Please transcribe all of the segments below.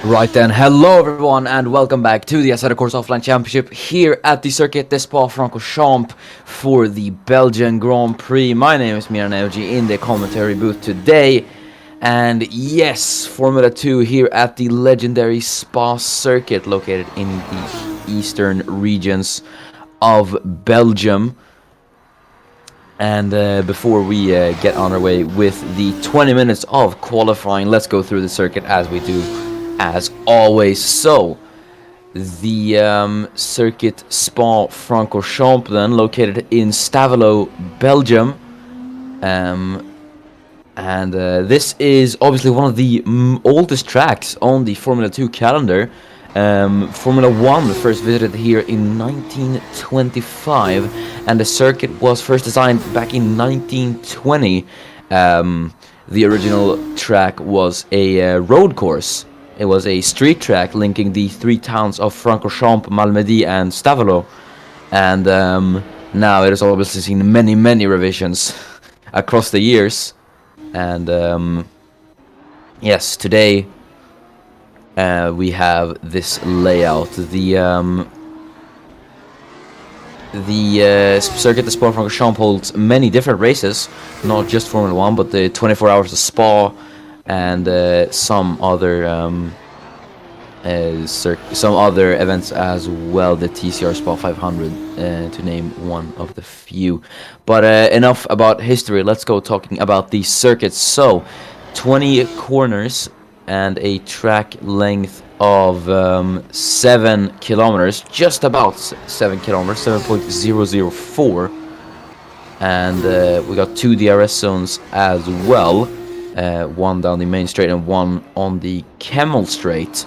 Right then, hello everyone and welcome back to the Assetto Corsa Offline Championship here at the Circuit des Sports Franco for the Belgian Grand Prix. My name is Miran Elgi in the commentary booth today. And yes, Formula 2 here at the legendary Spa circuit located in the eastern regions of Belgium. And before we get on our way with the 20 minutes of qualifying, let's go through the circuit as we do as always. So, the Circuit Spa Franco Champlain, located in Stavelot, Belgium. This is obviously one of the oldest tracks on the Formula 2 calendar. Formula 1 first visited here in 1925, and the circuit was first designed back in 1920. The original track was a road course. It was a street track linking the three towns of Francorchamps, Malmedy, and Stavelot. And now it has obviously seen many revisions across the years. And yes, today we have this layout. The Circuit des Sports Francorchamps holds many different races, not just Formula 1, but the 24 Hours of Spa and some other events as well. The TCR Spa 500, to name one of the few. But enough about history. Let's go talking about these circuits. So, 20 corners and a track length of 7 kilometers, just about 7 kilometers, 7.004, and we got 2 DRS zones as well, one down the main straight and one on the Camel straight.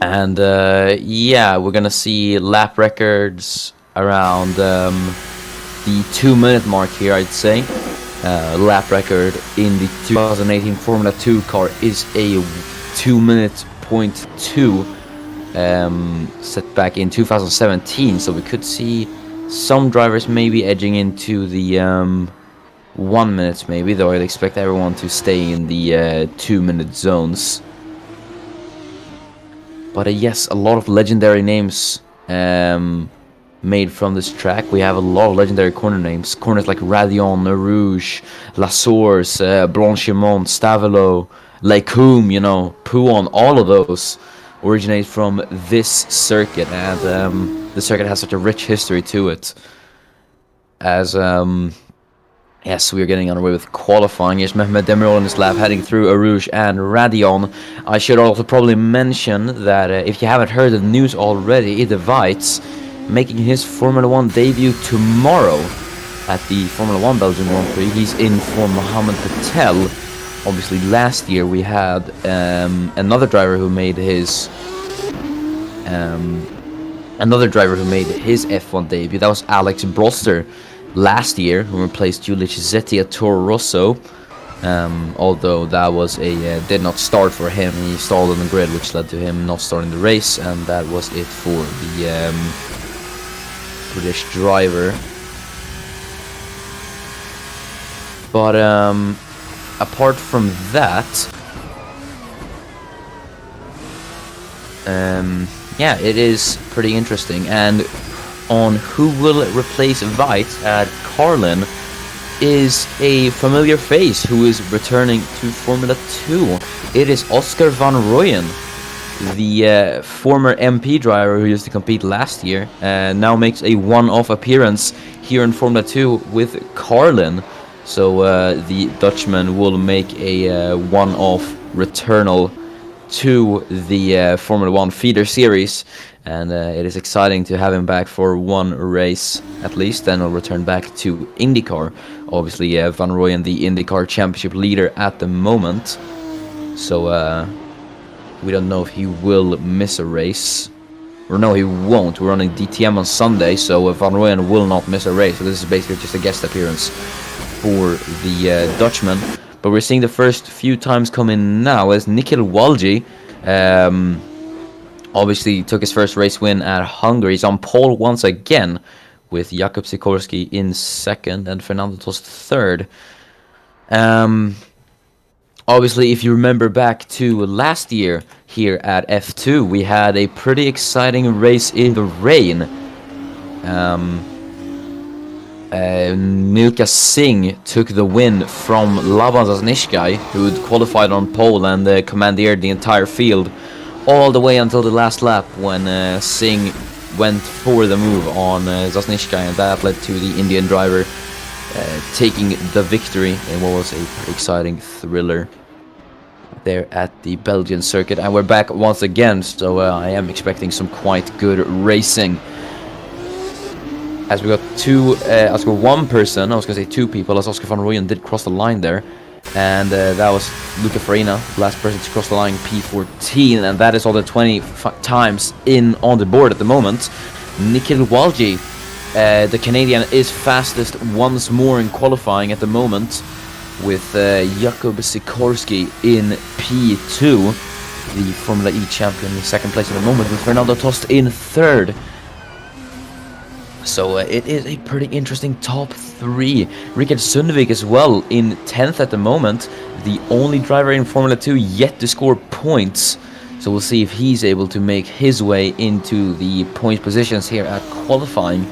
And yeah, we're gonna see lap records around the 2-minute mark here, I'd say. Lap record in the 2018 Formula 2 car is a 2:02, set back in 2017, so we could see some drivers maybe edging into the 1 minute maybe, though I'd expect everyone to stay in the 2-minute zones. But yes, a lot of legendary names made from this track. We have a lot of legendary corner names. Corners like Radion, Rouge, La Source, Blanchimont, Stavelot, Lecum, Pouon, all of those originate from this circuit. And the circuit has such a rich history to it. As yes, we are getting underway with qualifying. Here's Mehmet Demirol in this lap, heading through Rouge and Radion. I should also probably mention that if you haven't heard the news already, Ide Weitz making his Formula 1 debut tomorrow at the Formula 1 Belgian Grand Prix. He's in for Mohamed Patel. Obviously, last year we had another driver who made his F1 debut. That was Alex Broster last year, who replaced Julius Zetti at Toro Rosso. Although that was did not start for him. He stalled on the grid, which led to him not starting the race, and that was it for the British driver. But apart from that, yeah, it is pretty interesting. And on who will replace Weitz at Carlin is a familiar face who is returning to Formula 2. It is Oscar van Rooyen, the former MP driver who used to compete last year, now makes a one-off appearance here in Formula 2 with Carlin. So the Dutchman will make a one-off returnal to the Formula 1 feeder series. And it is exciting to have him back for one race at least. Then he'll return back to IndyCar. Obviously, Van Rooyen, the IndyCar Championship leader at the moment. So we don't know if he will miss a race. Or no, he won't. We're running DTM on Sunday, so Van Rooyen will not miss a race. So this is basically just a guest appearance for the Dutchman. But we're seeing the first few times come in now as Nikhil Walji obviously took his first race win at Hungary. He's on pole once again, with Jakub Sikorski in second and Fernando Tost third. Obviously, if you remember back to last year here at F2, we had a pretty exciting race in the rain. Milka Singh took the win from Laban Zasnishkai, who had qualified on pole and commandeered the entire field, all the way until the last lap when Singh went for the move on Zasnishkai, and that led to the Indian driver taking the victory in what was a pretty exciting thriller there at the Belgian circuit. And we're back once again, so I am expecting some quite good racing. As we got one person, I was going to say two people, as Oscar van Rooyen did cross the line there. And that was Luca Farina, the last person to cross the line, P14. And that is all the 20 times in on the board at the moment. Nikhil Walji, the Canadian, is fastest once more in qualifying at the moment, with Jakub Sikorski in P2. The Formula E champion in second place at the moment, with Fernando Tost in third. So it is a pretty interesting top three. Rickard Sundvik as well in 10th at the moment. The only driver in Formula 2 yet to score points. So we'll see if he's able to make his way into the point positions here at qualifying.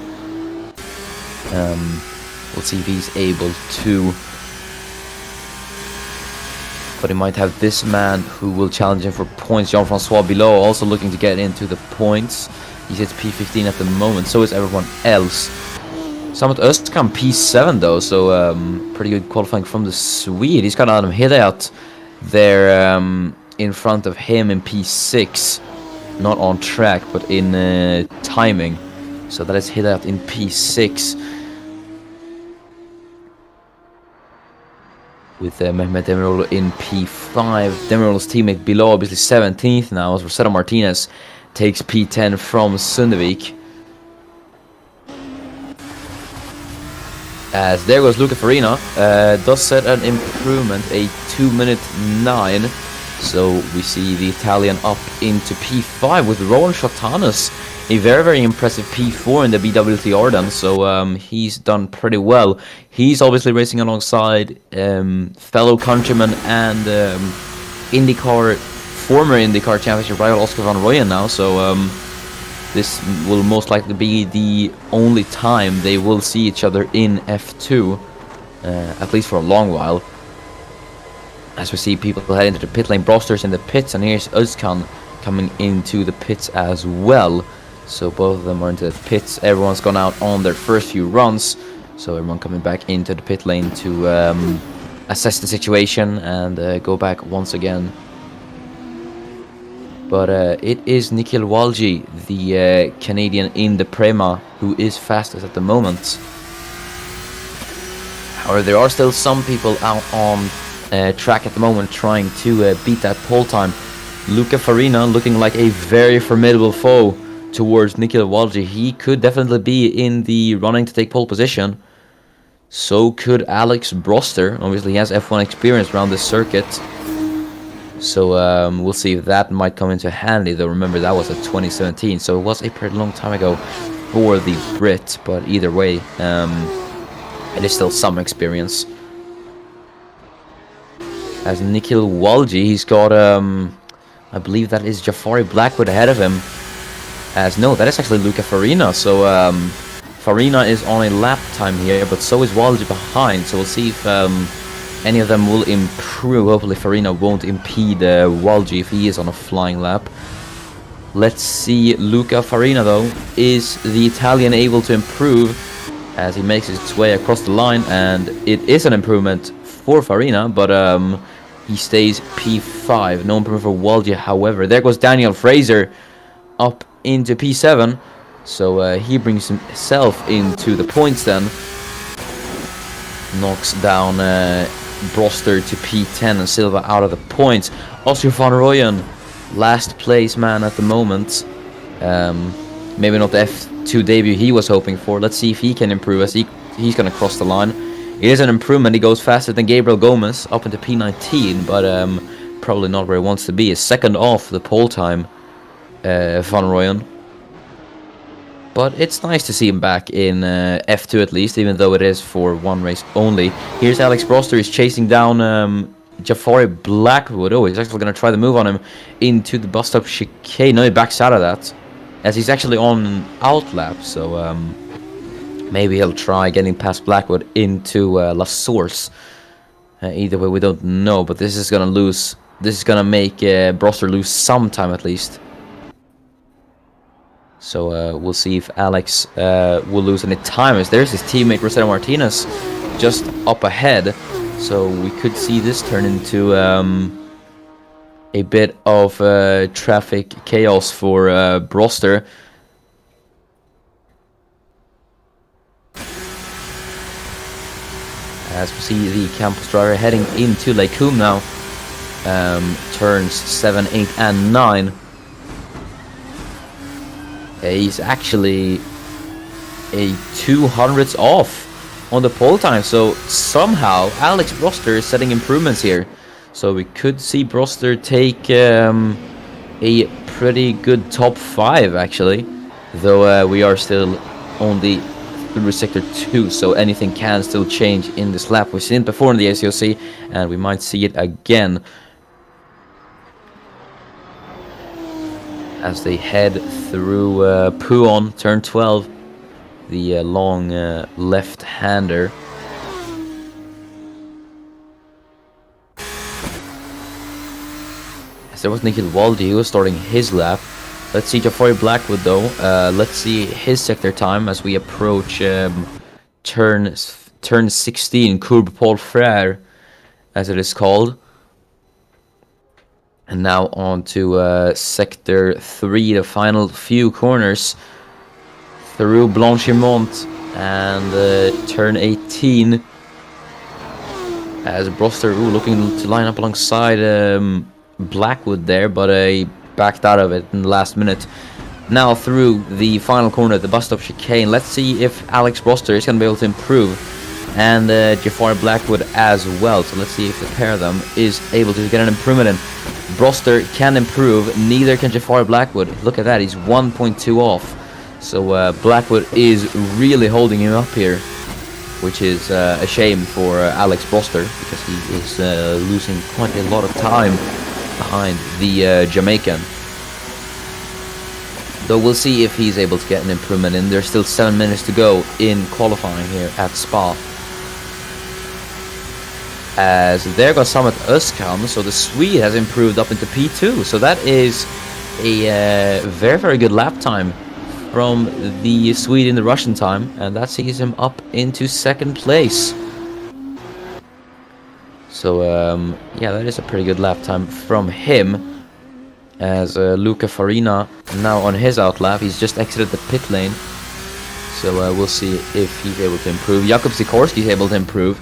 We'll see if he's able to. But he might have this man who will challenge him for points. Jean-Francois Bilot also looking to get into the points. He's at P15 at the moment, so is everyone else. Samet Özkan P7 though, so pretty good qualifying from the Swede. He's got Adam Hidayat there in front of him in P6. Not on track, but in timing. So that is Hidayat in P6. With Mehmet Demirolu in P5. Demirolu's teammate below, obviously 17th now, as Rosetta Martinez takes P10 from Sundvik. As there goes Luca Farina, does set an improvement, a 2-minute 9. So we see the Italian up into P5 with Rowan Shotanus, a very, very impressive P4 in the BWT Arden. So he's done pretty well. He's obviously racing alongside fellow countryman and former IndyCar Championship rival Oscar van Rooyen now. So this will most likely be the only time they will see each other in F2, at least for a long while. As we see people head into the pit lane, Broster's in the pits, and here's Özkan coming into the pits as well. So both of them are into the pits. Everyone's gone out on their first few runs, so everyone coming back into the pit lane to assess the situation and go back once again. But it is Nikhil Walji, the Canadian in the Prema, who is fastest at the moment. However, there are still some people out on track at the moment trying to beat that pole time. Luca Farina looking like a very formidable foe towards Nikhil Walji. He could definitely be in the running to take pole position. So could Alex Broster. Obviously he has F1 experience around this circuit. So we'll see if that might come into handy, though remember that was at 2017, so it was a pretty long time ago for the Brit, but either way, it is still some experience. As Nikhil Walji, he's got, I believe that is Jafari Blackwood ahead of him. As no, that is actually Luca Farina, so Farina is on a lap time here, but so is Walji behind, so we'll see if any of them will improve. Hopefully Farina won't impede Walji if he is on a flying lap. Let's see, Luca Farina though, is the Italian able to improve as he makes his way across the line, and it is an improvement for Farina, but he stays P5. No improvement for Walji, however. There goes Daniel Fraser up into P7, so he brings himself into the points then. Knocks down Broster to P10 and Silva out of the points. Oscar van Rooyen, last place man at the moment. Maybe not the F2 debut he was hoping for. Let's see if he can improve as he's going to cross the line. It is an improvement. He goes faster than Gabriel Gomez up into P19, but probably not where he wants to be. A second off the pole time, van Rooyen. But it's nice to see him back in F2 at least, even though it is for one race only. Here's Alex Broster, he's chasing down Jafari Blackwood. Oh, he's actually going to try the move on him into the bus stop chicane. No, he backs out of that, as he's actually on outlap. So maybe he'll try getting past Blackwood into La Source. Either way, we don't know. But this is going to lose. This is going to make Broster lose some time at least. So we'll see if Alex will lose any time. As there's his teammate Rosetta Martinez just up ahead. So we could see this turn into a bit of traffic chaos for Broster. As we see the campus driver heading into Lake Coombe now. Turns 7, 8, and 9. He's actually a 200ths off on the pole time, so somehow Alex Broster is setting improvements here. So we could see Broster take a pretty good top 5 actually, though we are still only through sector 2, so anything can still change in this lap. We've seen it before in the ACOC, and we might see it again as they head through Puon, turn 12, the long left-hander. As there was Nikhil Waldi, he was starting his lap. Let's see Jafari Blackwood though. Let's see his sector time as we approach turn 16, Courbe Paul Frere, as it is called. And now on to sector 3, the final few corners through Blanchimont and turn 18. As Broster looking to line up alongside Blackwood there, but backed out of it in the last minute. Now through the final corner, the bus stop chicane. Let's see if Alex Broster is going to be able to improve, and Jafari Blackwood as well. So let's see if the pair of them is able to get an improvement in. Broster can improve, neither can Jafari Blackwood. Look at that, he's 1.2 off. So Blackwood is really holding him up here, which is a shame for Alex Broster, because he is losing quite a lot of time behind the Jamaican. Though we'll see if he's able to get an improvement in. There's still 7 minutes to go in qualifying here at Spa. As there goes Samet Özkan, so the Swede has improved up into P2. So that is a very, very good lap time from the Swede in the Russian time, and that sees him up into second place. So yeah, that is a pretty good lap time from him. As Luca Farina now on his outlap, he's just exited the pit lane. So we'll see if he's able to improve. Jakub Sikorski is able to improve,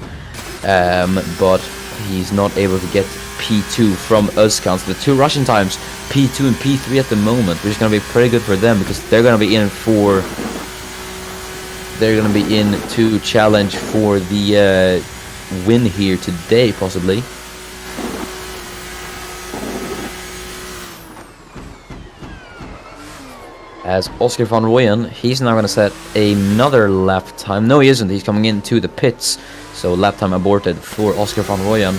but he's not able to get P2 from Özkan. So the two Russian times, P2 and P3 at the moment, which is going to be pretty good for them, because they're going to be in for... They're going to be in to challenge for the win here today, possibly. As Oscar van Rooyen, he's now going to set another lap time. No, he isn't. He's coming into the pits. So lap time aborted for Oscar van Rooyen.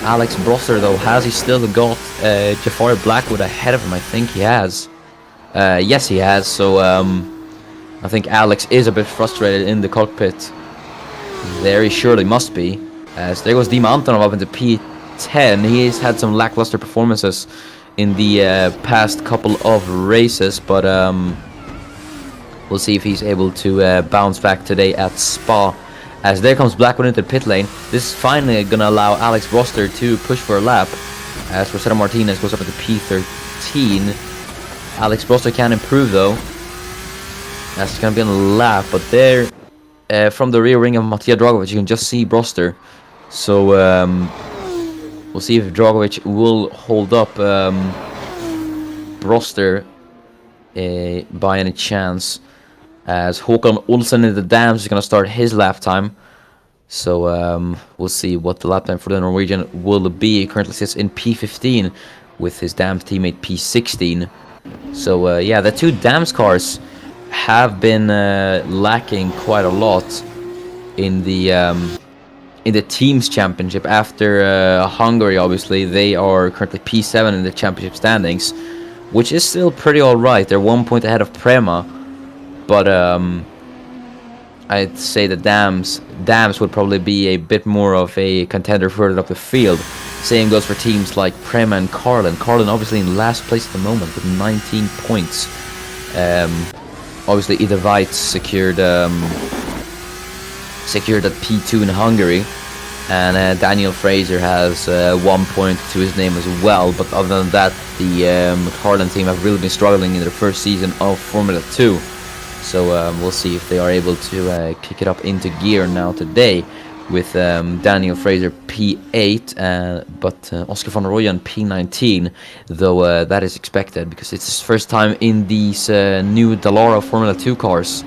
Alex Broster, though, has he still got Jafari Blackwood ahead of him? I think he has. Yes, he has. So I think Alex is a bit frustrated in the cockpit. There he surely must be. As there goes Dima Antonov up into P10. He's had some lackluster performances in the past couple of races, but we'll see if he's able to bounce back today at Spa. As there comes Blackwood into the pit lane. This is finally going to allow Alex Broster to push for a lap, as Rosetta Martinez goes up into P13. Alex Broster can improve though. That's going to be on the lap, but there from the rear wing of Matija Dragovic you can just see Broster. So we'll see if Dragovic will hold up Broster by any chance. As Håkan Olsen in the dams is going to start his lap time. So we'll see what the lap time for the Norwegian will be. He currently sits in P15 with his dams teammate P16. So yeah, the two dams cars have been lacking quite a lot in the in the teams championship after Hungary. Obviously, they are currently P7 in the championship standings, which is still pretty alright. They're 1 point ahead of Prema, but I'd say the Dams would probably be a bit more of a contender further up the field. Same goes for teams like Prema and Carlin. Carlin obviously in last place at the moment with 19 points. Obviously Ida Weitz secured at P2 in Hungary, and Daniel Fraser has 1 point to his name as well. But other than that, the Carlin team have really been struggling in their first season of Formula 2. So we'll see if they are able to kick it up into gear now today, with Daniel Fraser P8, but Oscar van Rooyen P19, though that is expected because it's his first time in these new Dallara Formula 2 cars.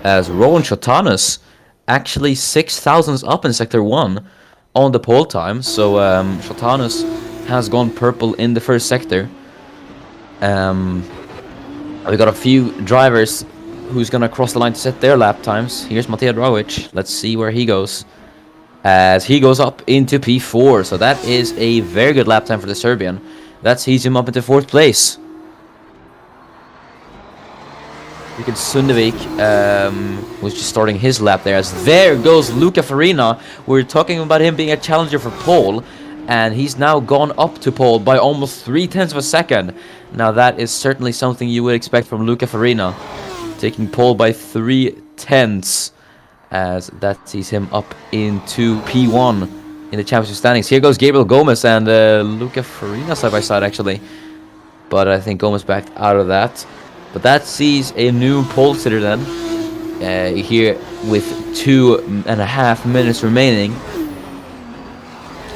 As Rowan Chotanus actually 6,000s up in Sector 1 on the pole time, so Chotanus has gone purple in the first sector. We got a few drivers who's gonna cross the line to set their lap times. Here's Matej Dragic. Let's see where he goes, as he goes up into P4. So that is a very good lap time for the Serbian. That sees him up into 4th place. Rickard Sundevik was just starting his lap there, as there goes Luca Farina. We're talking about him being a challenger for pole, and he's now gone up to pole by almost 0.3 of a second. Now that is certainly something you would expect from Luca Farina, taking pole by 0.3, as that sees him up into P1 in the championship standings. Here goes Gabriel Gomez and Luca Farina side by side actually, but I think Gomez backed out of that. But that sees a new pole sitter then, here with 2.5 minutes remaining.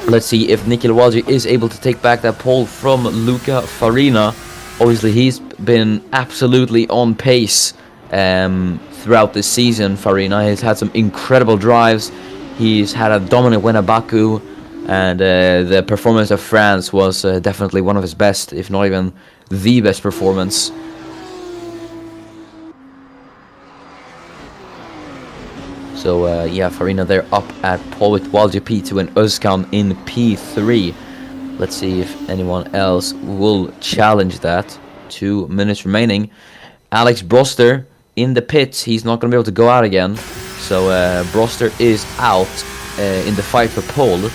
Let's see if Nicky Lawalji is able to take back that pole from Luca Farina. Obviously, he's been absolutely on pace throughout this season. Farina has had some incredible drives. He's had a dominant win at Baku, and the performance of France was definitely one of his best, if not even the best performance. So yeah, Farina there up at pole with Walji P2 and Özkan in P3. Let's see if anyone else will challenge that. 2 minutes remaining. Alex Broster in the pits. He's not going to be able to go out again. So Broster is out in the fight for pole.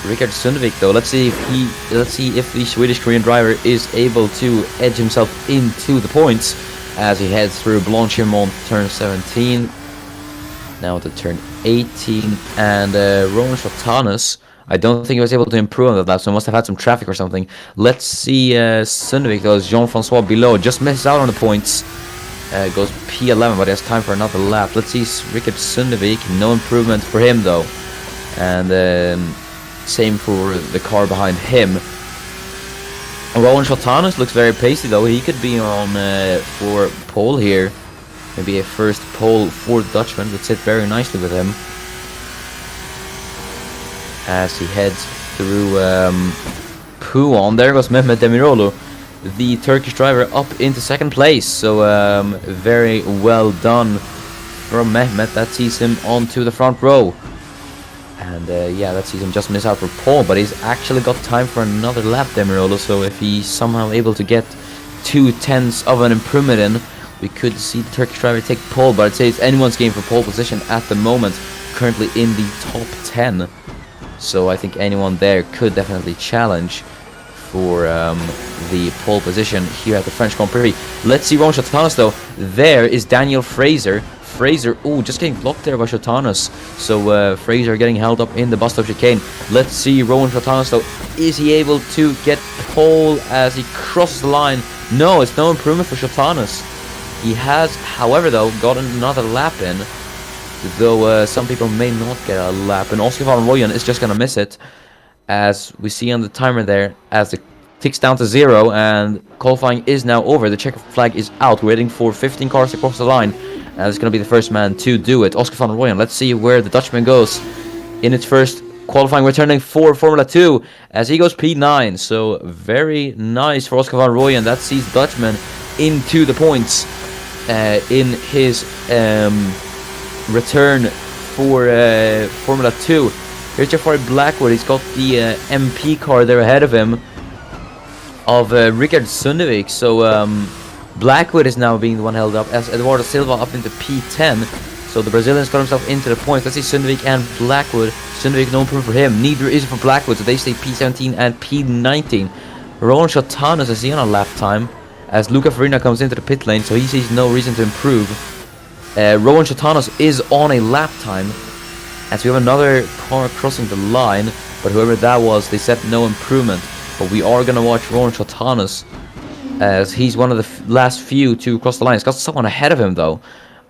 Rickard Sundevik though, let's see if the Swedish-Korean driver is able to edge himself into the points as he heads through Blanchimont turn 17. Now to turn 18, and Roman Chotanus, I don't think he was able to improve on that lap, so he must have had some traffic or something. Let's see Sundevik though, as Jean-Francois Bilot just misses out on the points. Goes P11, but he has time for another lap. Let's see Rickard Sundevik, no improvement for him though. And same for the car behind him. Rowan Chotanus looks very pacey though. He could be on for pole here. Maybe a first pole for the Dutchman would sit very nicely with him, as he heads through Puon. There goes Mehmet Demirolu, the Turkish driver, up into 2nd place. So very well done from Mehmet. That sees him onto the front row. And yeah, that sees him just miss out for pole, but he's actually got time for another lap, Demirolu. So if he's somehow able to get 0.2 of an improvement in, we could see the Turkish driver take pole. But I'd say it's anyone's game for pole position at the moment, currently in the top 10. So I think anyone there could definitely challenge for the pole position here at the French Grand Prix. Let's see Rowan Chotanus though. There is Daniel Fraser. Fraser, oh, just getting blocked there by Chotanus. So Fraser getting held up in the bus stop chicane. Let's see Rowan Chotanus though. Is he able to get pole as he crosses the line? No, it's no improvement for Chotanus. He has, however though, gotten another lap in, though some people may not get a lap, and Oscar van Rooyen is just going to miss it, as we see on the timer there, as it ticks down to 0, and qualifying is now over. The checkered flag is out, waiting for 15 cars to cross the line, and it's going to be the first man to do it, Oscar van Rooyen. Let's see where the Dutchman goes in its first qualifying returning for Formula 2, as he goes P9, so very nice for Oscar van Rooyen. That sees the Dutchman into the points in his return for Formula 2. Here's Jafari Blackwood. He's got the MP car there ahead of him of Rickard Sundevik. So Blackwood is now being the one held up as Eduardo Silva up into P10. So the Brazilian's got himself into the points. Let's see Sundevik and Blackwood. Sundevik, no improvement for him. Neither is for Blackwood, so they stay P17 and P19. Rowan Chotanos is on a lap time as Luca Farina comes into the pit lane, so he sees no reason to improve. Rowan Chotanos is on a lap time as we have another car crossing the line, but whoever that was, they said no improvement. But we are going to watch Rowan Chotanos as he's one of the last few to cross the line. He's got someone ahead of him though.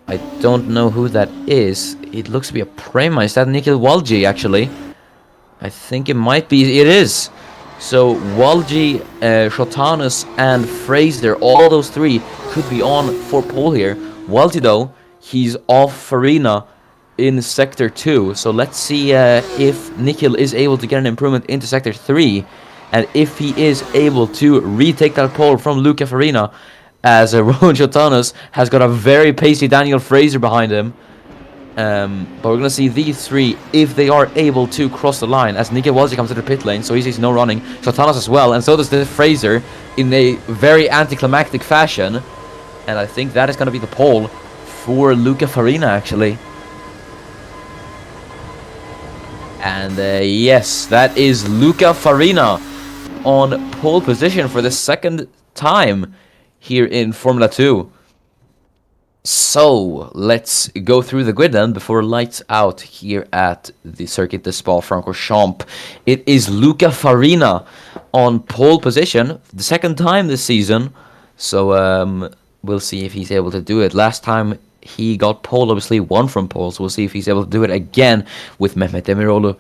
I don't know who that is. It looks to be a Prima. Is that Nikhil Walji, actually? I think it might be. It is. So, Walji, Shotanus, and Fraser, all those three could be on for pole here. Walji, though, he's off Farina in Sector 2. So, let's see if Nikhil is able to get an improvement into Sector 3. And if he is able to retake that pole from Luca Farina, as Rowan Chotanos has got a very pacey Daniel Fraser behind him. But we're going to see these three, if they are able to cross the line, as Nicky Walsey comes to the pit lane, so he sees no running. Chotanos as well, and so does the Fraser, in a very anticlimactic fashion. And I think that is going to be the pole for Luca Farina, actually. And yes, that is Luca Farina on pole position for the second time here in Formula 2. So, let's go through the grid then before lights out here at the Circuit de Spa Francorchamps. It is Luca Farina on pole position, the second time this season. So, we'll see if he's able to do it. Last time he got pole, obviously won from pole, so we'll see if he's able to do it again with Mehmet Demirolu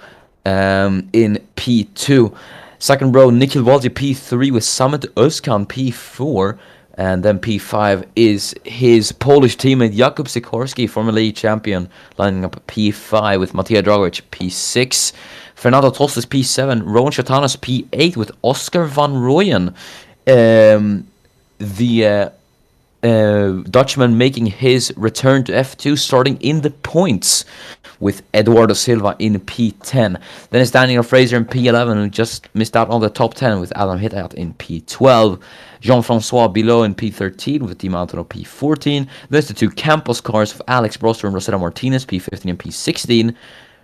in P2. Second row, Nikhil Walji P3 with Samet Özkan P4. And then P5 is his Polish teammate Jakub Sikorski, Formula E champion, lining up P5 with Matija Dragovic P6. Fernando Tostes P7, Rowan Chotanos P8 with Oscar van Rooyen. The Dutchman making his return to F2, starting in the points with Eduardo Silva in P10. Then it's Daniel Fraser in P11, who just missed out on the top 10 with Adam Hittayat in P12. Jean-Francois Bilot in P13 with Di Montano P14. There's the two Campos cars of Alex Broster and Rosetta Martinez, P15 and P16.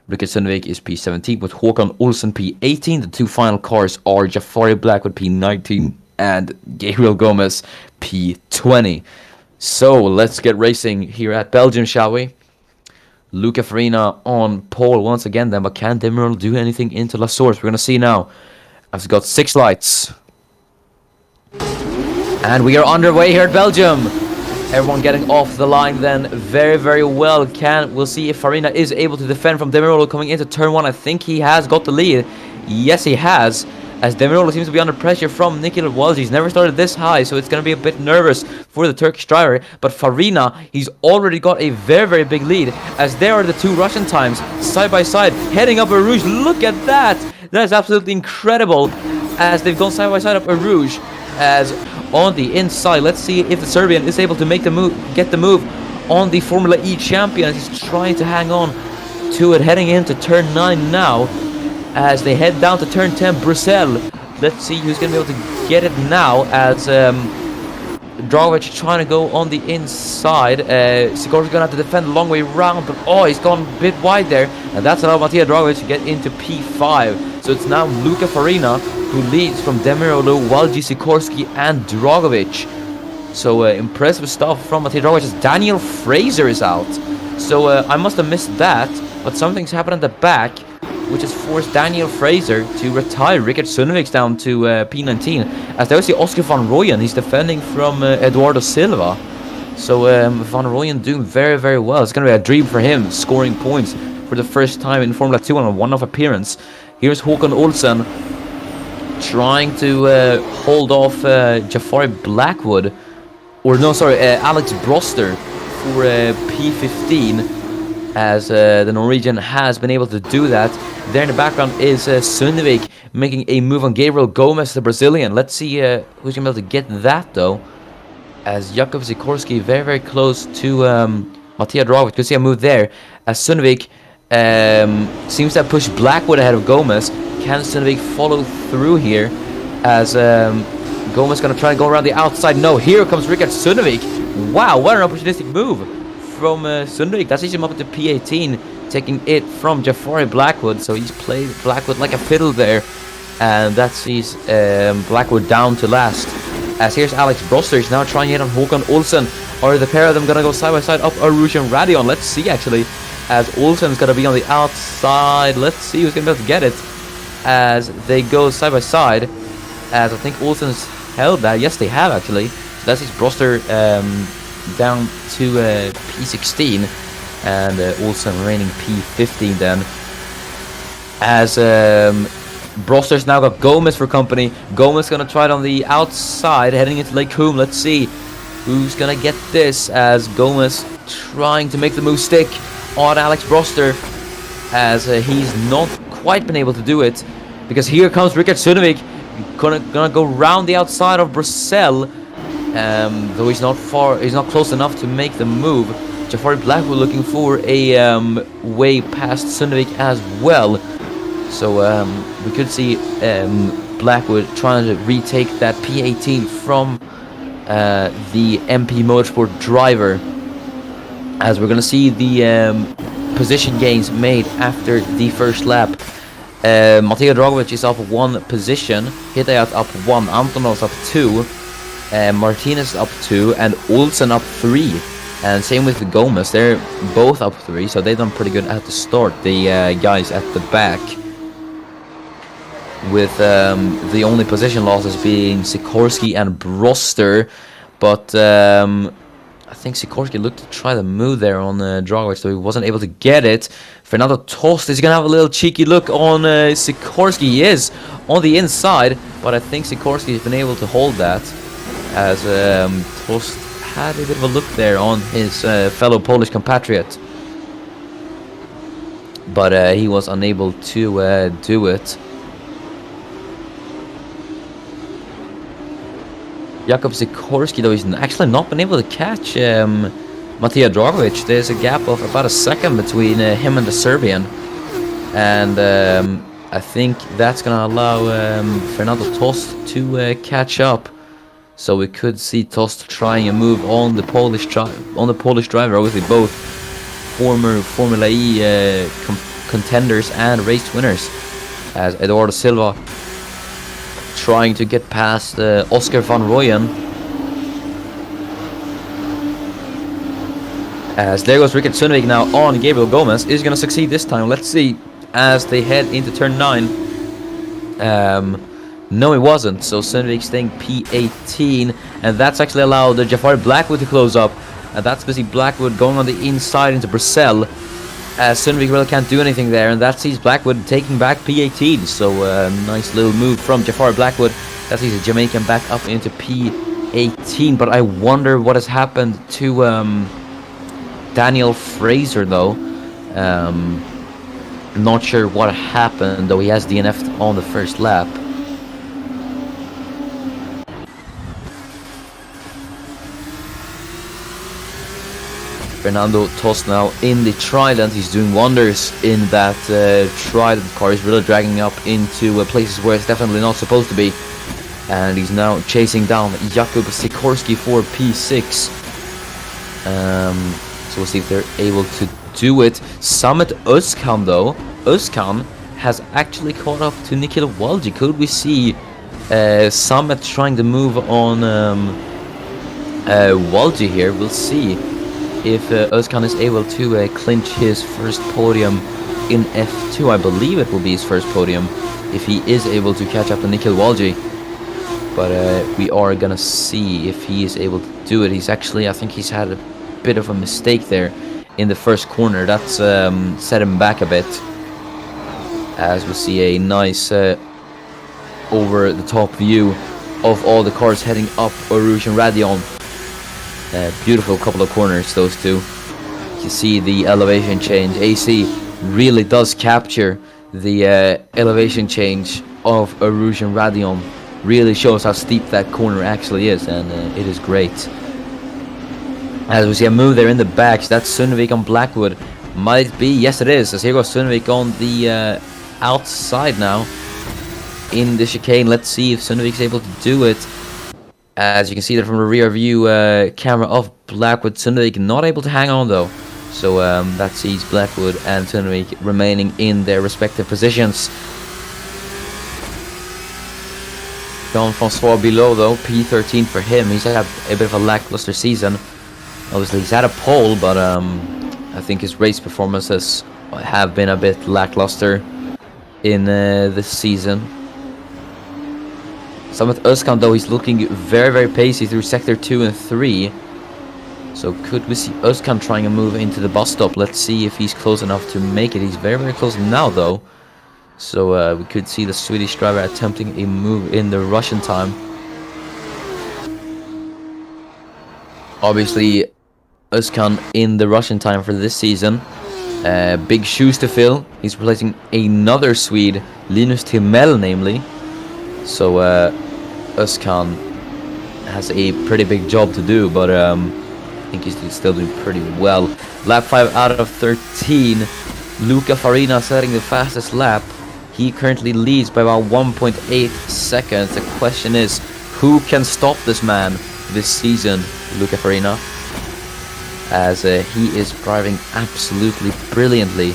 Rickard Sundevik is P17 with Håkan Olsen P18. The two final cars are Jafari Black with P19 and Gabriel Gomez P20. So let's get racing here at Belgium, shall we? Luca Farina on pole once again then, but can Demirol do anything into La Source? We're going to see now. I've got 6 lights. And we are underway here at Belgium. Everyone getting off the line then very, very well. We'll see if Farina is able to defend from Demirolo coming into turn 1. I think he has got the lead. Yes, he has. As Demirolo seems to be under pressure from Nikhil Walji. He's never started this high, so it's going to be a bit nervous for the Turkish driver. But Farina, he's already got a very, very big lead. As there are the two Russian times, side by side, heading up a Rouge. Look at that! That is absolutely incredible. As they've gone side by side up a Rouge. As on the inside, let's see if the Serbian is able to make the move, get the move on the Formula E champion. He's trying to hang on to it, heading into turn 9 now. As they head down to turn 10, Brussels. Let's see who's going to be able to get it now. As Dragovic trying to go on the inside. Sikorski's going to have to defend a long way round, but oh, he's gone a bit wide there. And that's allowed Matija Dragovic to get into P5. So it's now Luca Farina who leads from Demirolu, Walji, Sikorski, and Dragovic. So impressive stuff from Matija Dragovic as Daniel Fraser is out. So I must have missed that, but something's happened at the back, which has forced Daniel Fraser to retire. Rickard Sundevik's down to P19. As there we see Oscar van Rooyen, he's defending from Eduardo Silva. So van Rooyen doing very, very well. It's going to be a dream for him, scoring points for the first time in Formula 2 on a one-off appearance. Here's Håkan Olsen trying to hold off Jafari Blackwood. Or no, sorry, Alex Broster for P15. As the Norwegian has been able to do that. There in the background is Sundevik making a move on Gabriel Gomez, the Brazilian. Let's see who's going to be able to get that, though. As Jakub Sikorski very, very close to Matija Dragovic. Could see a move there. As Sundevik Seems to have pushed Blackwood ahead of Gomez. Can Sundvik follow through here? As Gomez gonna try and go around the outside. No, here comes Rickard Sundvik. Wow, what an opportunistic move from Sundvik. That sees him up into P18, taking it from Jafari Blackwood. So he's played Blackwood like a fiddle there. And that sees Blackwood down to last. As here's Alex Broster. He's now trying to hit on Håkan Olsen. Are the pair of them gonna go side by side up Arush and Radion? Let's see actually. As Olsen's gonna be on the outside. Let's see who's gonna be able to get it. As they go side by side. As I think Olsen's held that. Yes, they have actually. So that sees Broster down to P16. And Olsen remaining P15 then. As Broster's now got Gomez for company. Gomez gonna try it on the outside, heading into Lake Coombe. Let's see who's gonna get this. As Gomez trying to make the move stick on Alex Broster, as he's not quite been able to do it. Because here comes Rickard Sundvik, gonna go round the outside of Brussels. Though he's not close enough to make the move. Jafari Blackwood looking for a way past Sundvik as well. So we could see Blackwood trying to retake that P18 from the MP Motorsport driver. As we're going to see the position gains made after the first lap. Matej Dragovic is up 1 position, Hitayat up 1, Antonov up 2, Martinez up 2, and Olsen up 3. And same with Gomez, they're both up 3, so they've done pretty good at the start, the guys at the back. With the only position losses being Sikorsky and Broster. But I think Sikorsky looked to try the move there on Dragovic, so he wasn't able to get it. Fernando Tost is going to have a little cheeky look on Sikorsky. He is on the inside, but I think Sikorsky has been able to hold that. As Tost had a bit of a look there on his fellow Polish compatriot. But he was unable to do it. Jakub Sikorsky, though, he's actually not been able to catch Matej Dragovic. There's a gap of about a second between him and the Serbian. And I think that's going to allow Fernando Tost to catch up. So we could see Tost trying a move on the Polish driver. Obviously both former Formula E contenders and race winners. As Eduardo Silva trying to get past Oscar van Rooyen. As there goes Rickard Sundvik now on Gabriel Gomez. Is going to succeed this time. Let's see as they head into turn 9. No, it wasn't. So Sundvik staying P18. And that's actually allowed Jafari Blackwood to close up. And that's busy Blackwood going on the inside into Brussels. As Sundvik really can't do anything there, and that sees Blackwood taking back P18. So nice little move from Jafari Blackwood. That sees a Jamaican back up into P18. But I wonder what has happened to Daniel Fraser, though. Not sure what happened, though he has DNF'd on the first lap. Fernando Tost now in the Trident. He's doing wonders in that Trident car. He's really dragging up into places where it's definitely not supposed to be. And he's now chasing down Jakub Sikorsky for P6. So we'll see if they're able to do it. Samet Özkan, though. Özkan has actually caught up to Nikita Walji. Could we see Samet trying to move on Walji here? We'll see if Özkan is able to clinch his first podium in F2. I believe it will be his first podium if he is able to catch up to Nikhil Walji. But we are gonna see if he is able to do it. He's actually, I think he's had a bit of a mistake there in the first corner. That's set him back a bit. As we see a nice over the top view of all the cars heading up Arush and Radion. Beautiful couple of corners, those two. You see the elevation change. AC really does capture the elevation change of Arush and Radion. Really shows how steep that corner actually is, and it is great. As we see a move there in the back, so that's Sundvik on Blackwood. Might it be? Yes, it is. As here goes Sundvik on the outside now in the chicane. Let's see if Sundvik is able to do it. As you can see that from the rear view camera of Blackwood, Sundvik not able to hang on though. So that sees Blackwood and Sundvik remaining in their respective positions. Jean-Francois below though, P13 for him. He's had a bit of a lackluster season. Obviously he's had a pole, but I think his race performances have been a bit lackluster in this season. Samet Özkan though, he's looking very, very pacey through sector 2 and 3. So could we see Özkan trying a move into the bus stop? Let's see if he's close enough to make it. He's very, very close now though. So we could see the Swedish driver attempting a move in the Russian time. Obviously Özkan in the Russian time for this season. Big shoes to fill. He's replacing another Swede, Linus Timell namely. So Özkan has a pretty big job to do, but I think he's still doing pretty well. Lap 5 out of 13. Luca Farina setting the fastest lap. He currently leads by about 1.8 seconds. The question is, who can stop this man this season? Luca Farina, as he is driving absolutely brilliantly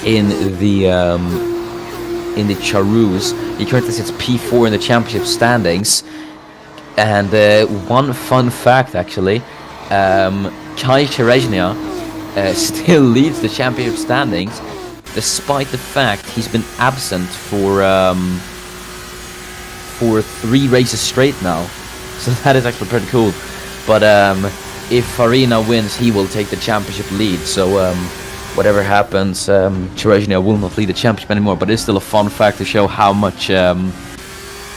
in the Charus. He currently sits P4 in the championship standings. And one fun fact actually, Kai Cherezhnia still leads the championship standings, despite the fact he's been absent for 3 races straight now. So that is actually pretty cool. But if Farina wins, he will take the championship lead. So whatever happens, Cherezhnia will not lead the championship anymore. But it's still a fun fact to show how much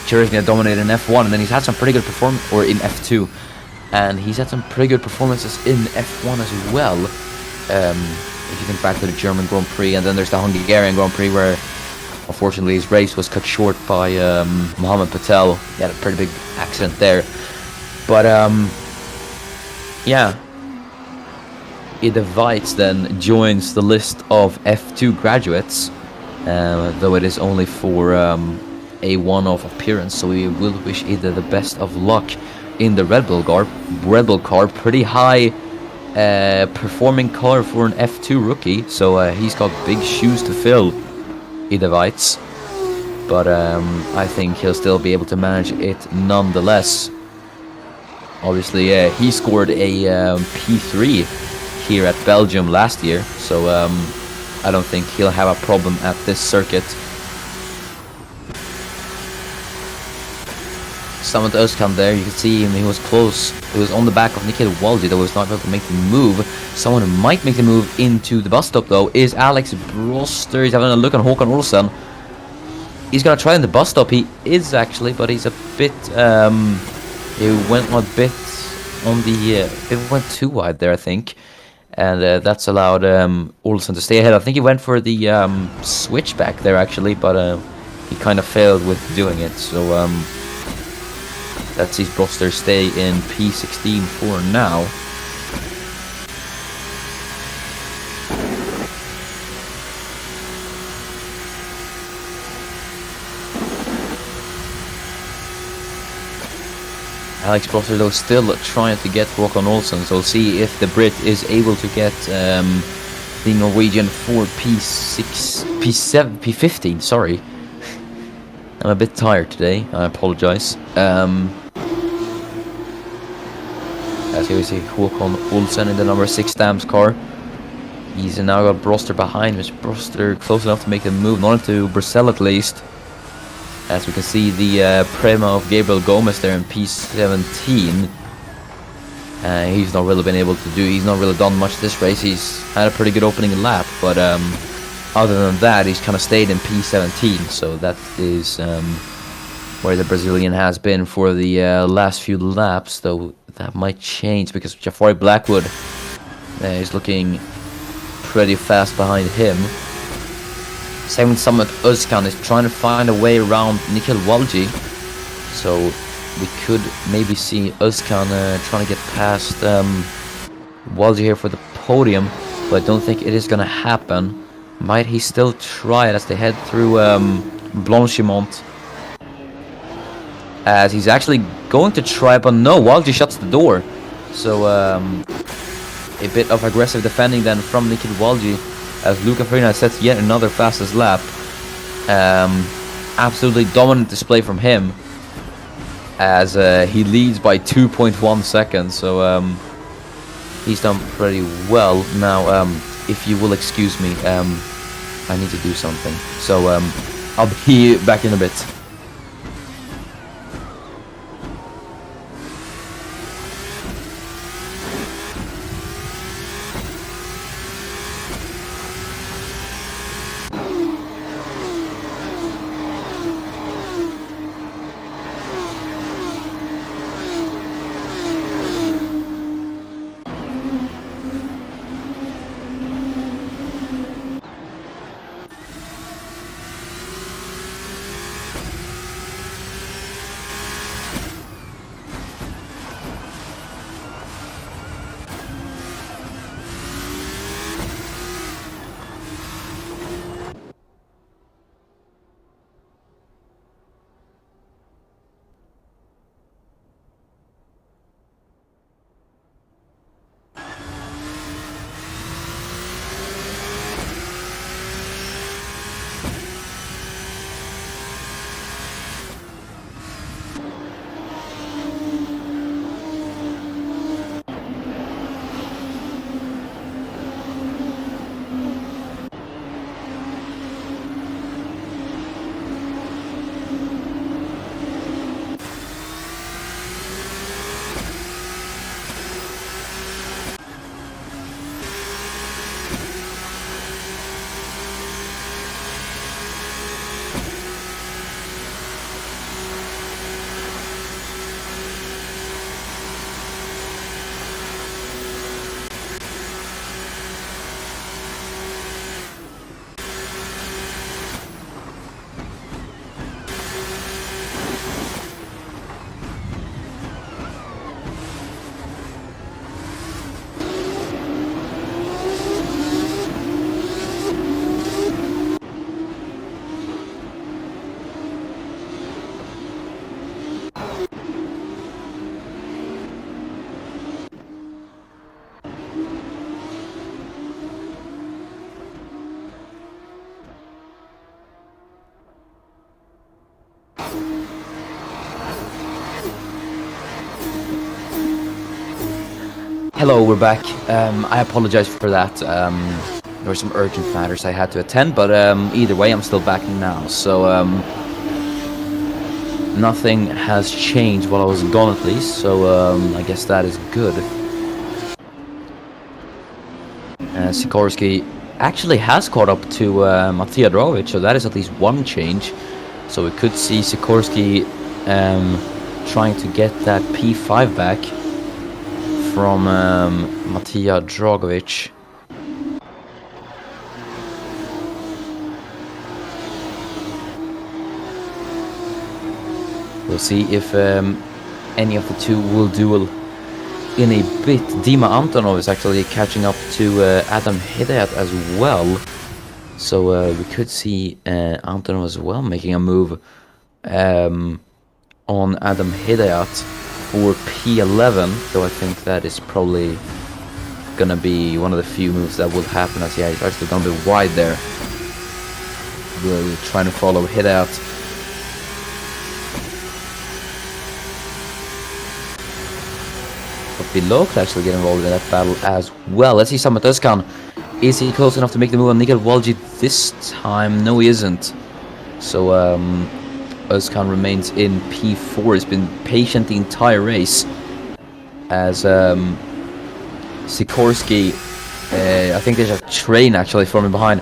Cherezhnia dominated in F1. And then he's had some pretty good performance, or in F2. And he's had some pretty good performances in F1 as well. If you think back to the German Grand Prix, and then there's the Hungarian Grand Prix where unfortunately his race was cut short by Mohammed Patel. He had a pretty big accident there. But yeah, Ida Weitz then joins the list of F2 graduates, though it is only for a one-off appearance. So we will wish Ida the best of luck in the Red Bull car. Pretty high performing car for an F2 rookie, so he's got big shoes to fill, Ida Weitz. But I think he'll still be able to manage it nonetheless. Obviously, he scored a P3 here at Belgium last year, so I don't think he'll have a problem at this circuit. Samet Özkan there, you can see him, he was close. It was on the back of Nikita Waldi that was not able to make the move. Someone who might make the move into the bus stop though is Alex Broster. He's having a look on Håkan Olsen. He's gonna try in the bus stop, he is actually, but he's a bit, he went a bit on the, it went too wide there I think. And that's allowed Olsen to stay ahead. I think he went for the switchback there actually, but he kind of failed with doing it. So that sees Broster stay in P16 for now. Alex Broster though still trying to get Håkan Olsen, so we'll see if the Brit is able to get the Norwegian for P15, sorry. I'm a bit tired today, I apologize. As you see Håkan Olsen in the number 6 Stamps car. He's now got Broster behind him. Is Broster close enough to make the move? Not into Brussels at least. As we can see the Prema of Gabriel Gomez there in P17. He's not really been able to do, he's not really done much this race. He's had a pretty good opening lap, but other than that, he's kind of stayed in P17. So that is where the Brazilian has been for the last few laps, though that might change because Jafari Blackwood is looking pretty fast behind him. Same with Samet Özkan is trying to find a way around Nikhil Walji. So we could maybe see Özkan trying to get past Walji here for the podium, but I don't think it is gonna happen. Might he still try it as they head through Blanchimont? As he's actually going to try, but no, Walji shuts the door. So a bit of aggressive defending then from Nikhil Walji, as Luca Farina sets yet another fastest lap. Absolutely dominant display from him, as he leads by 2.1 seconds. So he's done pretty well. Now, if you will excuse me, I need to do something. So I'll be back in a bit. Hello, we're back. I apologize for that. There were some urgent matters I had to attend, but either way, I'm still back now. So nothing has changed while I was gone, at least. So I guess that is good. Sikorsky actually has caught up to Matija Drogovic, so that is at least one change. So we could see Sikorsky trying to get that P5 back from Matija Drogovic. We'll see if any of the two will duel in a bit. Dima Antonov is actually catching up to Adam Hidayat as well. So we could see Antonov as well making a move on Adam Hidayat for P11, though I think that is probably gonna be one of the few moves that will happen, as yeah, he's actually gonna be wide there. We're trying to follow Hidayat. But below could actually get involved in that battle as well. Let's see Samet Özkan. Is he close enough to make the move on Nikhil Walji this time? No, he isn't. So Özkan remains in P4. He's been patient the entire race, as Sikorsky, I think there's a train actually forming behind,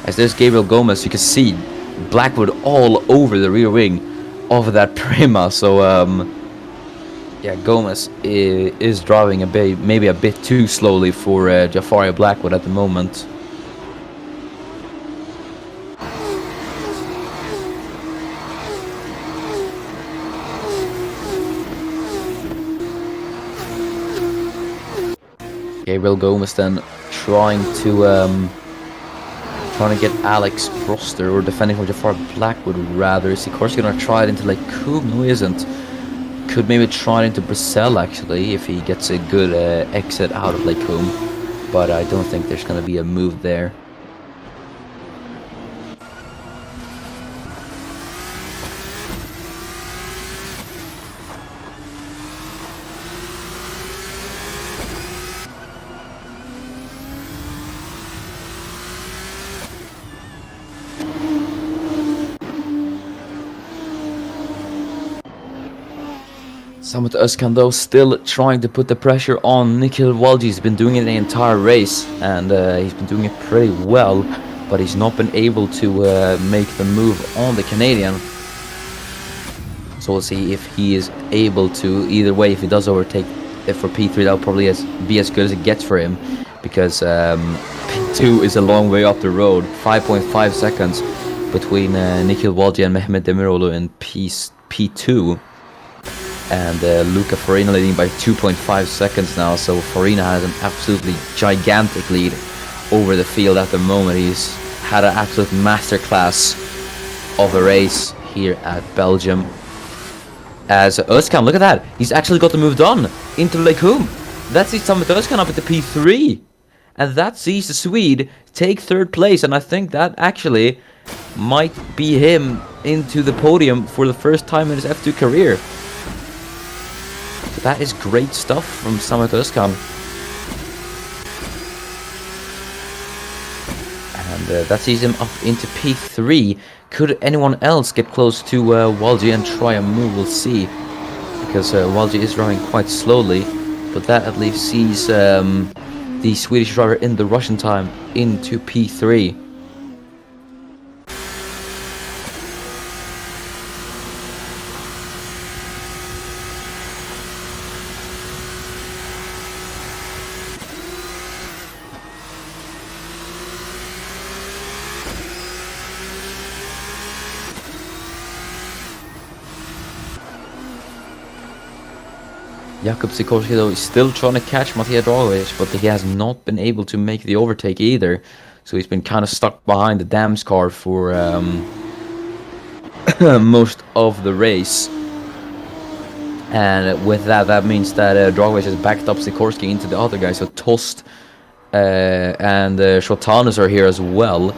as there's Gabriel Gomez. You can see Blackwood all over the rear wing of that Prima. So yeah, Gomez is driving maybe a bit too slowly for Jafaria Blackwood at the moment. Gabriel Gomez then trying to get Alex Froster, or defending from Jafar Blackwood rather. Is Sikorsky gonna try it into Lake Coombe? No, he isn't. Could maybe try it into Brazil actually, if he gets a good exit out of Lake Coombe. But I don't think there's gonna be a move there. Samet Özkan though still trying to put the pressure on Nikhil Walji. He's been doing it the entire race, and he's been doing it pretty well, but he's not been able to make the move on the Canadian. So we'll see if he is able to. Either way, if he does overtake for P3, that'll probably be as good as it gets for him, because P2 is a long way up the road. 5.5 seconds between Nikhil Walji and Mehmet Demirolu in P2. And Luca Farina leading by 2.5 seconds now, so Farina has an absolutely gigantic lead over the field at the moment. He's had an absolute masterclass of a race here at Belgium. As Özkan, look at that, he's actually got the move done into Lake Coombe. That sees Samet Özkan up at the P3, and that sees the Swede take third place, and I think that actually might be him into the podium for the first time in his F2 career. That is great stuff from Samet Özkan. And that sees him up into P3. Could anyone else get close to Walji and try a move? We'll see. Because Walji is driving quite slowly. But that at least sees the Swedish driver in the Russian time into P3. Jakub Sikorsky though is still trying to catch Matija Dragovic, but he has not been able to make the overtake either. So he's been kind of stuck behind the Dams car for most of the race. And with that means that Dragovic has backed up Sikorsky into the other guy. So Tost and Shotanus are here as well.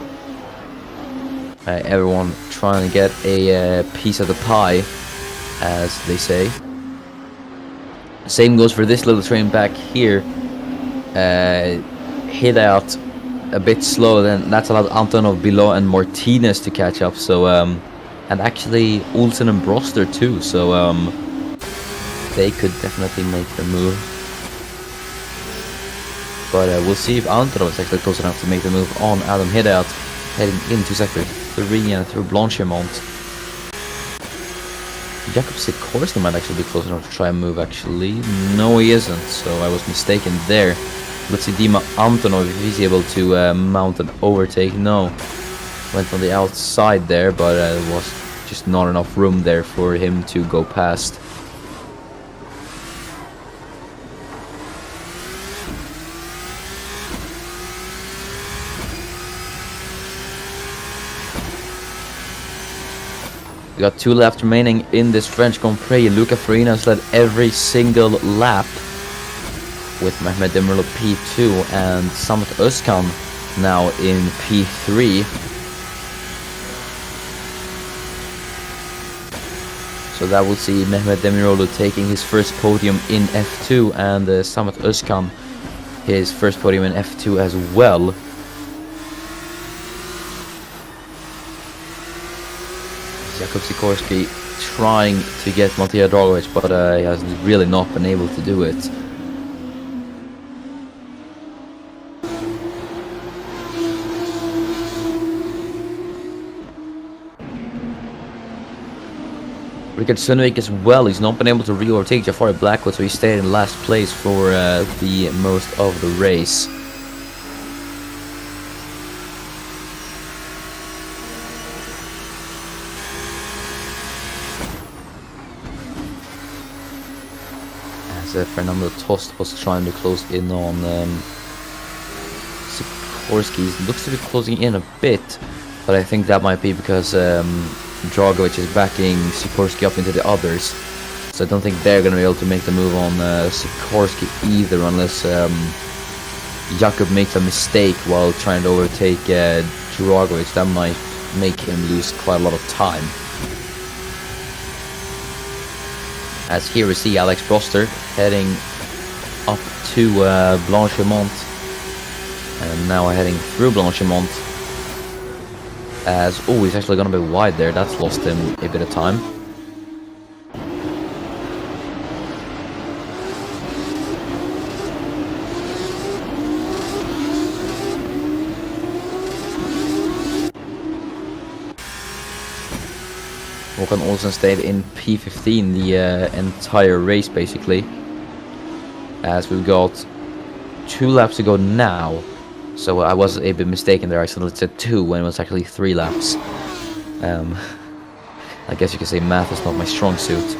Everyone trying to get a piece of the pie, as they say. Same goes for this little train back here. Hit out a bit slow, then that's allowed Antonov, Bilot and Martinez to catch up. So and actually Olsen and Broster too, so they could definitely make the move. But we'll see if Antonov is actually close enough to make the move on Adam Hideout, heading into sector 3 and through Blanchimont. Jakub Sikorsky might actually be close enough to try and move, actually. No, he isn't, so I was mistaken there. Let's see Dima Antonov if he's able to mount an overtake. No. Went on the outside there, but there was just not enough room there for him to go past. We got 2 laps remaining in this French Grand Prix. Luca Farina has led every single lap with Mehmet Demirel P2 and Samet Özkan now in P3. So that will see Mehmet Demirolu taking his first podium in F2 and Samet Özkan his first podium in F2 as well. Jakub Sikorsky trying to get Matija Dragovic, but he has really not been able to do it. Richard Sundvik as well, he's not been able to re-overtake Jafari Blackwood, so he stayed in last place for the most of the race. as Fernando Tost was trying to close in on Sikorsky. Looks to be closing in a bit, but I think that might be because Dragovic is backing Sikorsky up into the others. So I don't think they're going to be able to make the move on Sikorsky either, unless Jakub makes a mistake while trying to overtake Dragovic. That might make him lose quite a lot of time. As here we see Alex Broster heading up to Blanchimont, and now heading through Blanchimont. As he's actually going to be wide there. That's lost him a bit of time. Håkan Olsen stayed in P15 the entire race, basically, as we've got 2 laps to go now. So I was a bit mistaken there. I said 2 when it was actually 3 laps. I guess you can say math is not my strong suit.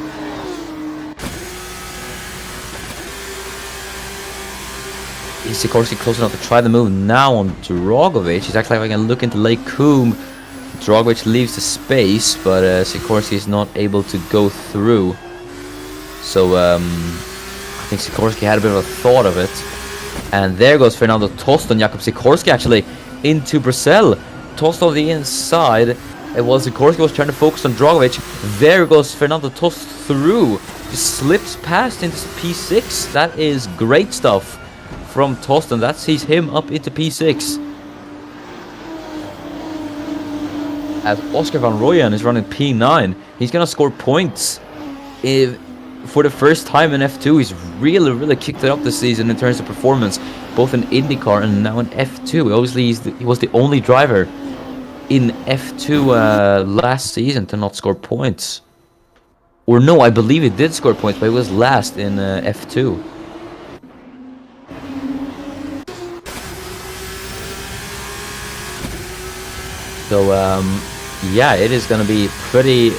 Is Sikorsky close enough to try the move now on Dragovic? He's actually having a look into Lake Coombe. Dragovic leaves the space, but Sikorsky is not able to go through. So I think Sikorsky had a bit of a thought of it. And there goes Fernando Tost on Jakub Sikorsky actually into Brazil. Tost on the inside. While Sikorsky was trying to focus on Dragovic. There goes Fernando Tost through. Just slips past into P6. That is great stuff from Tost, and that sees him up into P6. As Oscar van Rooyen is running P9, he's gonna score points. For the first time in F2, he's really kicked it up this season in terms of performance, both in IndyCar and now in F2. Obviously, he was the only driver in F2 last season to not score points. Or no, I believe he did score points, but he was last in F2. So yeah, it is gonna be pretty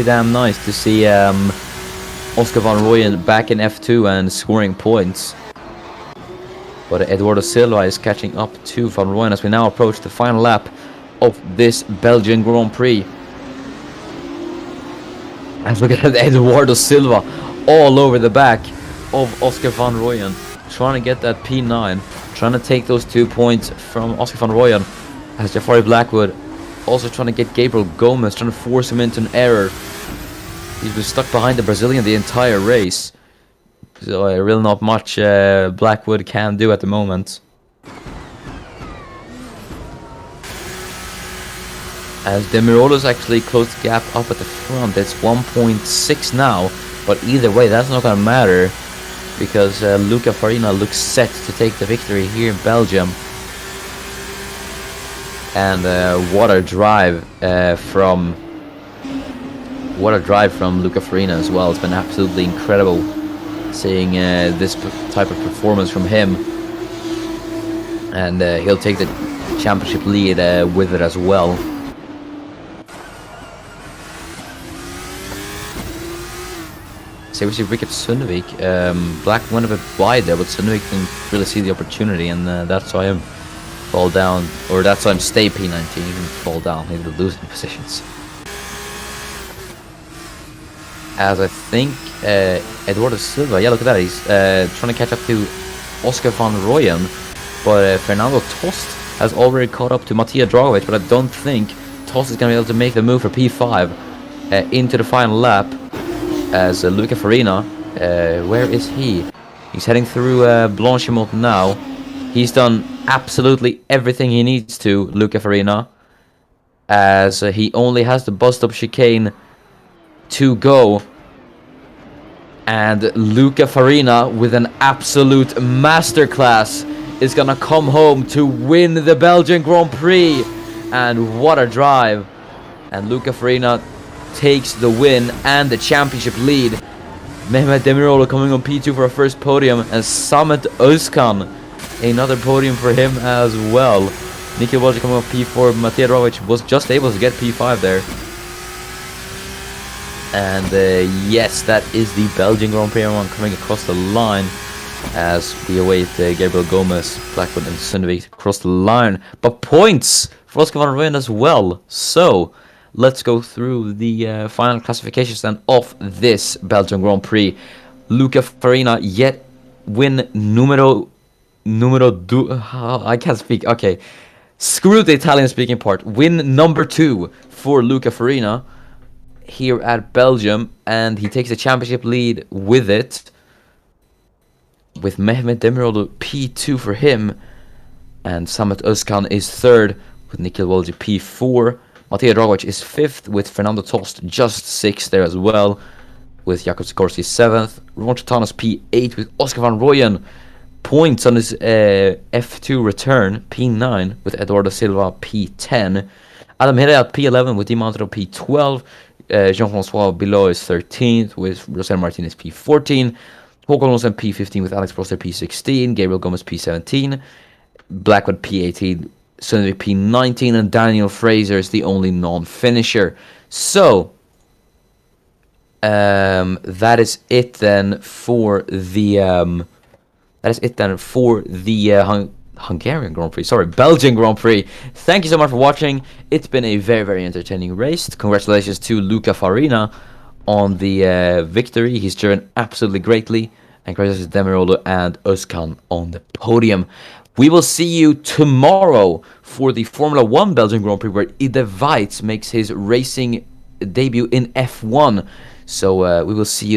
damn nice to see Oscar van Rooyen back in F2 and scoring points. But Eduardo Silva is catching up to van Rooyen as we now approach the final lap of this Belgian Grand Prix. And look at Eduardo Silva all over the back of Oscar van Rooyen, trying to get that P9, trying to take those 2 points from Oscar van Rooyen. As Jafari Blackwood also trying to get Gabriel Gomez, trying to force him into an error. He's been stuck behind the Brazilian the entire race. So really not much Blackwood can do at the moment. As Demirola's actually closed the gap up at the front. It's 1.6 now. But either way, that's not going to matter, because Luca Farina looks set to take the victory here in Belgium. And what a drive from Luca Farina as well. It's been absolutely incredible seeing this type of performance from him, and he'll take the championship lead with it as well. So we see Rickard Sundevik. Black went a bit wide there, but Sundevik didn't really see the opportunity, and that's why him fall down, or that's why I'm stay P19. He didn't fall down, he didn't lose any positions. As I think Eduardo Silva, yeah, look at that, he's trying to catch up to Oscar van Rooyen, but Fernando Tost has already caught up to Matija Dragovic, but I don't think Tost is going to be able to make the move for P5 into the final lap, as Luca Farina, where is he? He's heading through Blanchimont now. He's done absolutely everything he needs to, Luca Farina, as he only has the bus stop chicane to go. And Luca Farina, with an absolute masterclass, is gonna come home to win the Belgian Grand Prix. And what a drive. And Luca Farina takes the win and the championship lead. Mehmet Demirolu coming on P2 for a first podium, and Samet Özkan, another podium for him as well. Nikhil Wojcik coming on P4. Matija Dragovic was just able to get P5 there. And yes, that is the Belgian Grand Prix, everyone, coming across the line as we await Gabriel Gomez, Blackwood, and Sundvik across the line. But points for Oscar van Rooyen as well. So let's go through the final classifications then of this Belgian Grand Prix. Luca Farina yet win numero I can't speak. Okay, screw the Italian speaking part. Win number 2 for Luca Farina here at Belgium, and he takes the championship lead with it, with Mehmet Demiroğlu P2 for him, and Samet Özkan is 3rd with Nikhil Volji P4. Matej Dragovic is 5th with Fernando Tost just 6th there as well, with Jakub Sikorsky 7th. Ron Chatanos P8 with Oscar van Rooyen points on his F2 return, P9 with Eduardo Silva P10. Adam Hidayat P11 with Dimantro P12. Jean-François Bilot is 13th with Rosel Martinez P14. Håkon Olsen P15 with Alex Proster P16. Gabriel Gomez P17. Blackwood P18. Sundvik P19. And Daniel Fraser is the only non-finisher. So that is it then for the Hungarian Grand Prix. Sorry, Belgian Grand Prix. Thank you so much for watching. It's been a very, very entertaining race. Congratulations to Luca Farina on the victory. He's driven absolutely greatly. And congratulations to Demiroğlu and Özkan on the podium. We will see you tomorrow for the Formula 1 Belgian Grand Prix, where Ide Weitz makes his racing debut in F1. So we will see you